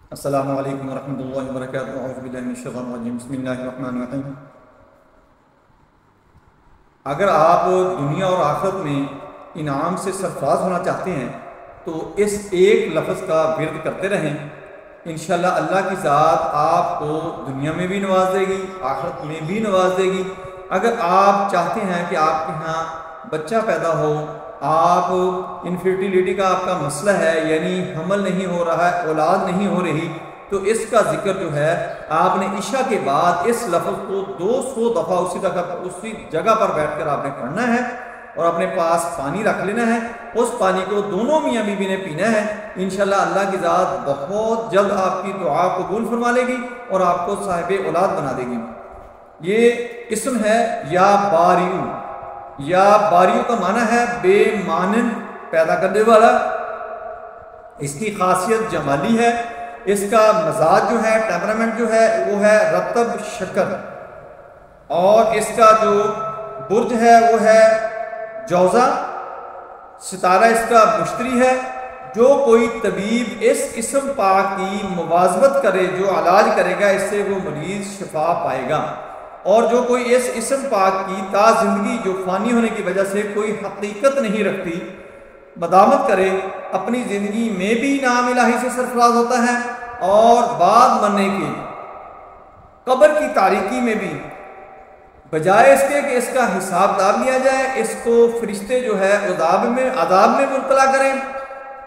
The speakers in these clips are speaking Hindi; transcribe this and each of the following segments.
अस्सलामु अलैकुम वरहमतुल्लाहि वबरकातुहू। औज़ु बिल्लाहि मिनश शैतानिर रजीम। बिस्मिल्लाहिर रहमानिर रहीम। अगर आप दुनिया और आखिरत में इनाम से सरफराज होना चाहते हैं तो इस एक लफ्ज़ का विर्द करते रहें। इंशाअल्लाह अल्लाह की ज़ात आपको दुनिया में भी नवाज देगी, आखिरत में भी नवाज देगी। अगर आप चाहते हैं कि आपके यहाँ बच्चा पैदा हो, आप इनफर्टिलिटी का आपका मसला है, यानी हमल नहीं हो रहा है, औलाद नहीं हो रही, तो इसका जिक्र जो है आपने ईशा के बाद इस लफ्ज़ को 200 दफ़ा उसी जगह पर बैठकर आपने पढ़ना है और अपने पास पानी रख लेना है। उस पानी को दोनों मियाँ बीवी ने पीना है। इंशाअल्लाह अल्लाह की ज़ात बहुत जल्द आपकी दुआ कबूल फरमा लेगी और आपको साहिब औलाद बना देगी। ये इस्म है या बारियू। या बारियू का माना है बेमानन, पैदा करने वाला। इसकी खासियत जमाली है। इसका मजाज जो है, टेम्परामेंट जो है वो है रतब शक्कर, और इसका जो बुर्ज है वो है जौजा, सितारा इसका मुश्तरी है। जो कोई तबीब इस इस्म पाक की मुवाज़बत करे, जो इलाज करेगा, इससे वो मरीज शिफा पाएगा। और जो कोई इस इस्म पाक की ता जिंदगी, जो फानी होने की वजह से कोई हकीकत नहीं रखती, बदामत करे, अपनी ज़िंदगी में भी नाम इलाही से सरफराज होता है और बाद मरने की कब्र की तारीकी में भी बजाय इसके कि इसका हिसाब किताब लिया जाए, इसको फरिश्ते जो है अदाब में मुब्तला करें।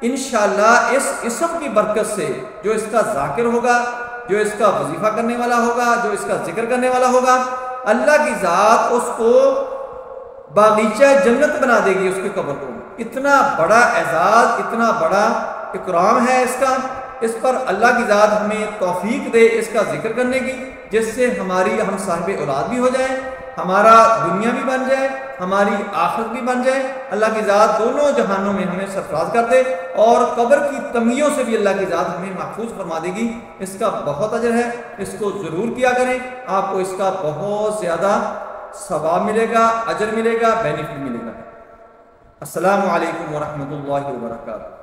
इंशाअल्लाह इस इस्म की बरकत से जो इसका जाकिर होगा, जो इसका वजीफा करने वाला होगा, जो इसका जिक्र करने वाला होगा, अल्लाह की ज़ात उसको बागीचा जन्नत बना देगी उसके कब्र को। इतना बड़ा एजाज, इतना बड़ा इकराम है इसका। इस पर अल्लाह की ज़ात हमें तौफीक दे इसका जिक्र करने की, जिससे हम साहिब औलाद भी हो जाएं, हमारा दुनिया भी बन जाए, हमारी आखिरत भी बन जाए। अल्लाह की ज़ात दोनों जहानों में हमें सरफराज कर दे और कब्र की तंगियों से भी अल्लाह की ज़ात हमें महफूज फरमा देगी। इसका बहुत अजर है, इसको ज़रूर किया करें। आपको इसका बहुत ज़्यादा सवाब मिलेगा, अजर मिलेगा, बेनिफिट मिलेगा। अस्सलामु अलैकुम वरहमतुल्लाहि वबरकातुहू।